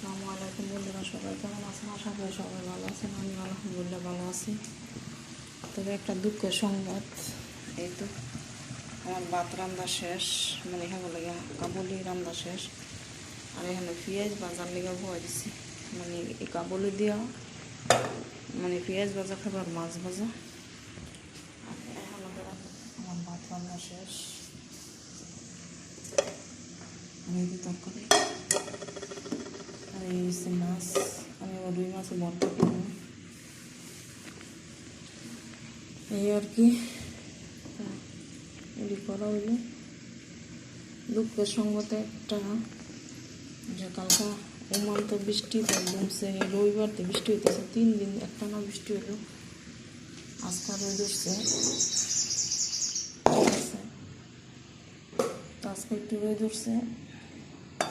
আসসালামু আলাইকুম বন্ধুরা, সবাই কেমন আছেন? আশা করি সবাই ভালো আছেন। আমি আলহামদুলিল্লাহ ভালো আছি। তবে একটা দুঃখের সংবাদ, এই তো আমার ভাত রান্না শেষ, মানে এখানে বলে কাবুলি রান্না শেষ। আর এখানে পেঁয়াজ ভাজার লেগে ভয় দিছি, মানে এই কাবুলি দিয়া মানে পেঁয়াজ ভাজা খাবার, মাছ ভাজা। আর এখন আমার ভাত রান্না শেষ, এই তরকারি আর এই হচ্ছে মাছ। আমি রুই মাছে ভর্তা করবো, এই আর কি। এটি করা হইল। দুঃখের সংবাদে একটা, যে কালকা ওমান তো বৃষ্টি জমছে, রবিবার তো বৃষ্টি হইতেছে, 3 দিন একটানা বৃষ্টি হইল। আজকে রোদ উঠছে, তো আজকে একটু রোদ উঠছে।